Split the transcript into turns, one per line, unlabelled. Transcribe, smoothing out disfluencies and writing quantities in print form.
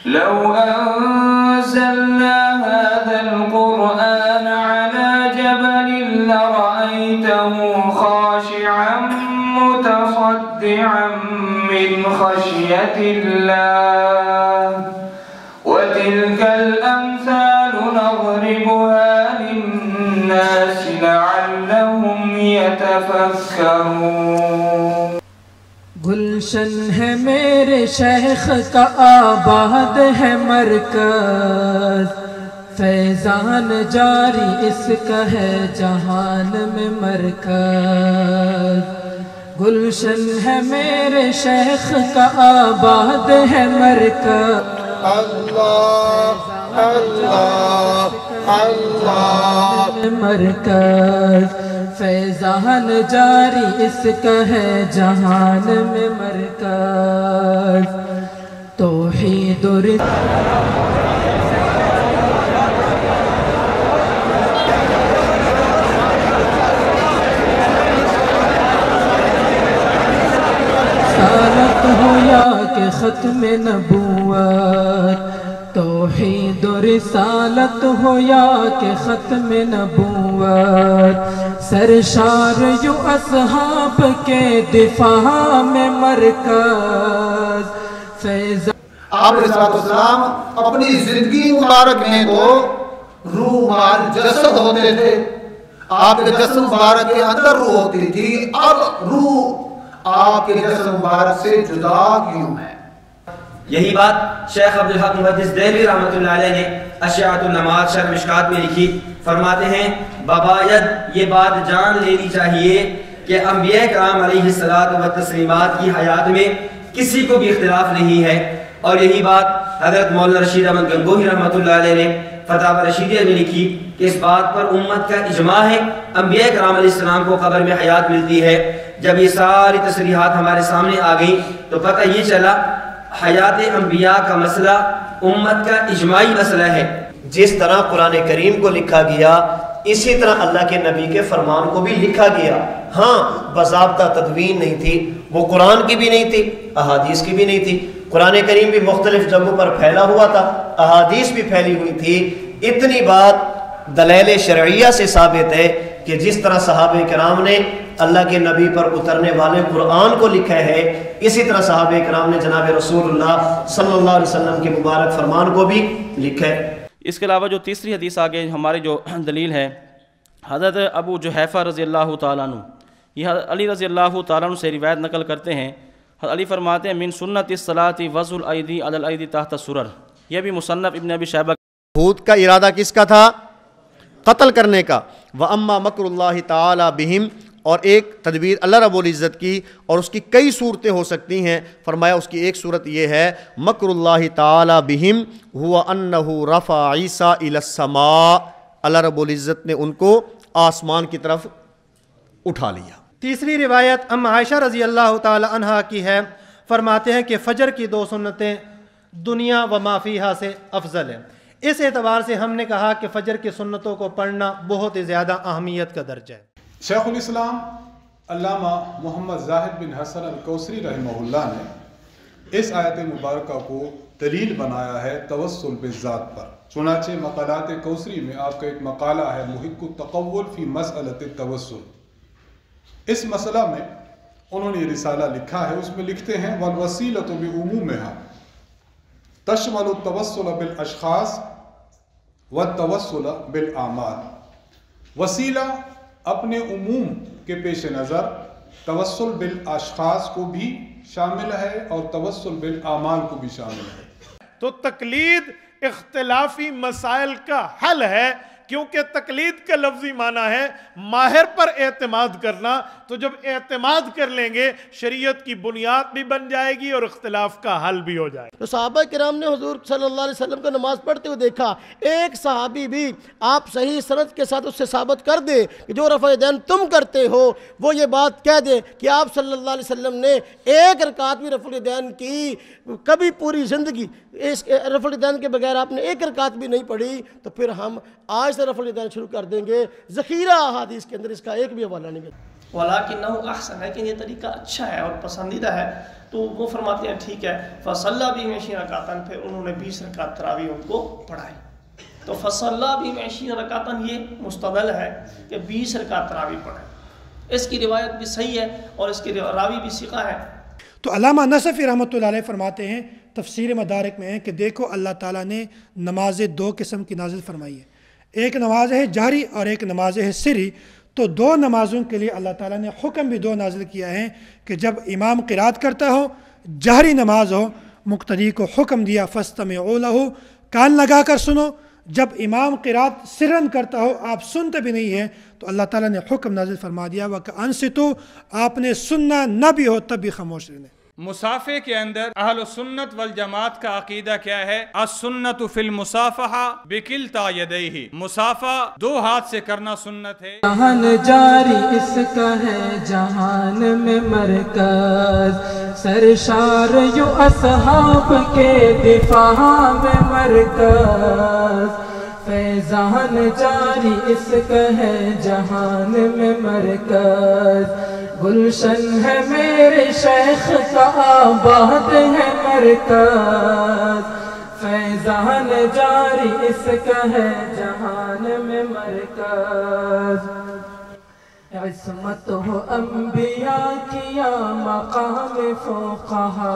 لو أنزلنا هذا القرآن على جبل لرأيته خاشعا متصدعا من خشية الله وتلك الأمثال نضربها للناس لعلهم يتفكرون.
گلشن ہے میرے شیخ کا آباد ہے مرکز، فیضان جاری اس کا ہے جہان میں مرکز. گلشن ہے میرے شیخ کا آباد ہے مرکز.
اللہ اللہ اللہ
مرکز، فیضان جاری اس کا ہے جہان میں مرکز. توحید و رسالت ہو یا کہ ختم نبوت، توحید و رسالت ہو یا کہ ختم نبوت، سرشار یوں اصحاب کے دفاع میں مرکز. فیض
آپ علیہ السلام اپنی زندگی مبارک میں تو روح مال جسد ہوتے تھے، آپ کے جسد مبارک کے اندر روح ہوتی تھی، اب روح آپ کے جسد مبارک سے جدا کیوں ہے؟
یہی بات شیخ عبدالحق محدث دہلوی رحمۃ اللہ علیہ نے اشعۃ النماز شرح مشکات میں لکھی. فرماتے ہیں بباید یہ بات جان لینی چاہیے کہ انبیاء کرام علیہ الصلوۃ والتسلیمات کی حیات میں کسی کو بھی اختلاف نہیں ہے. اور یہی بات حضرت مولانا رشید احمد گنگوہی رحمۃ اللہ علیہ نے فتاوی رشیدیہ میں لکھی کہ اس بات پر امت کا اجماع ہے انبیاء کرام علیہ السلام کو قبر میں حیات ملتی ہے. جب یہ ساری تصریحات ہمارے سامنے آ گئیں تو پتہ یہ چلا حیات انبیاء کا مسئلہ امت کا اجماعی مسئلہ ہے.
جس طرح قرآن کریم کو لکھا گیا اسی طرح اللہ کے نبی کے فرمان کو بھی لکھا گیا. ہاں باضابطہ تدوین نہیں تھی، وہ قرآن کی بھی نہیں تھی، احادیث کی بھی نہیں تھی. قرآن کریم بھی مختلف جگہوں پر پھیلا ہوا تھا، احادیث بھی پھیلی ہوئی تھی. اتنی بات دلائل شرعیہ سے ثابت ہے کہ جس طرح صحابہ کرام نے اللہ کے نبی پر اترنے والے قرآن کو لکھا ہے، اسی طرح صحابہ کرام نے جناب رسول اللہ صلی اللہ علیہ وسلم کے مبارک فرمان کو بھی لکھا ہے.
اس کے علاوہ جو تیسری حدیث آگے ہماری جو دلیل ہے، حضرت ابو جحیفہ رضی اللہ تعالیٰ عنہ، یہ علی رضی اللہ تعالیٰ عنہ سے روایت نقل کرتے ہیں. حضرت علی فرماتے ہیں من سنت الصلاۃ وضع الایدی علی الایدی تحت السرر. یہ بھی مصنف ابن ابی شیبہ.
ہود کا ارادہ کس کا تھا؟ قتل کرنے کا. وَأَمَّا مَكْرُ اللَّهِ تَعَالَى بِهِمْ، اور ایک تدبیر اللہ رب العزت کی، اور اس کی کئی صورتیں ہو سکتی ہیں. فرمایا اس کی ایک صورت یہ ہے مکر اللہ تعالی بہم هو انہ رفع عیسیٰ الی السماء، اللہ رب العزت نے ان کو آسمان کی طرف اٹھا لیا.
تیسری روایت ام عائشہ رضی اللہ تعالی عنہا کی ہے. فرماتے ہیں کہ فجر کی 2 سنتیں دنیا و ما فیہا سے افضل ہیں. اس اعتبار سے ہم نے کہا کہ فجر کی سنتوں کو پڑھنا بہت ہی زیادہ اہمیت کا درجہ ہے.
شیخ الاسلام علامہ محمد زاہد بن حسن الکوثری رحمہ اللہ نے اس آیت مبارکہ کو دلیل بنایا ہے توسل بالذات پر. چنانچہ مقالات کوثری میں آپ کا ایک مقالہ ہے محق التقول فی مسئلۃ التوسل. اس مسئلہ میں انہوں نے یہ رسالہ لکھا ہے. اس میں لکھتے ہیں والوسیلۃ بعمومها تشمل التوسل بالاشخاص والتوسل بالاعمال. وسیلہ اپنے عموم کے پیش نظر توسل بالاشخاص کو بھی شامل ہے اور توسل بالاعمال کو بھی شامل ہے.
تو تقلید اختلافی مسائل کا حل ہے، کیونکہ تقلید کا لفظی معنی ہے ماہر پر اعتماد کرنا. تو جب اعتماد کر لیں گے شریعت کی بنیاد بھی بن جائے گی اور اختلاف کا حل بھی ہو جائے گا.
تو صحابہ کرام نے حضور صلی اللہ علیہ وسلم کو نماز پڑھتے ہوئے دیکھا. ایک صحابی بھی آپ صحیح سند کے ساتھ اس سے ثابت کر دے کہ جو رفع دین تم کرتے ہو، وہ یہ بات کہہ دے کہ آپ صلی اللہ علیہ وسلم نے ایک رکعت بھی رفع دین کی، کبھی پوری زندگی اس رفع دین کے بغیر آپ نے ایک رکعت بھی نہیں پڑھی، تو پھر ہم آج سے رفع دین شروع کر دیں گے. ذخیرہ احادیث کے اندر اس کا ایک بھی حوالہ نہیں ملتا.
ولیکنہ احسن، لیکن یہ طریقہ اچھا ہے اور پسندیدہ ہے تو وہ فرماتے ہیں ٹھیک ہے فصلی بہم 20 رکعتاً، پھر انہوں نے 20 رکعت تراویح ان کو پڑھائی. تو فصلی بہم 20 رکعتاً یہ مستدل ہے کہ 20 رکعت تراویح پڑھیں. اس کی روایت بھی صحیح ہے اور اس کی راوی بھی ثقہ ہے.
تو علامہ نصفی رحمۃ اللہ علیہ فرماتے ہیں تفسیر مدارک میں کہ دیکھو اللہ تعالیٰ نے نمازیں 2 قسم کی نازل فرمائی ہے، ایک نماز ہے جہری اور ایک نماز ہے سری. تو 2 نمازوں کے لیے اللہ تعالیٰ نے حکم بھی 2 نازل کیا ہے کہ جب امام قرات کرتا ہو جہری نماز ہو مقتدی کو حکم دیا فاستمعوا لہ، کان لگا کر سنو. جب امام قرات سرن کرتا ہو آپ سنتے بھی نہیں ہیں تو اللہ تعالیٰ نے حکم نازل فرما دیا وَانصتوا، آپ نے سننا نہ بھی ہو تب بھی خاموش رہنے.
مصافحے کے اندر اہل سنت والجماعت کا عقیدہ کیا ہے؟ السنت فی المصافحہ بکلتا یدیہ، مصافحہ 2 ہاتھ سے کرنا سنت ہے.
جہان جاری اس کا ہے جہان میں مرکز، سرشار یوں اصحاب کے دفاع میں مرکز. فیضان جاری اس کا ہے جہان میں مرکز، گلشن ہے میرے شیخ کا آباد ہے مرکز. فیضان جاری اس کا ہے جہان میں مرکز. عصمت ہو انبیاء کی یا مقام فقہا.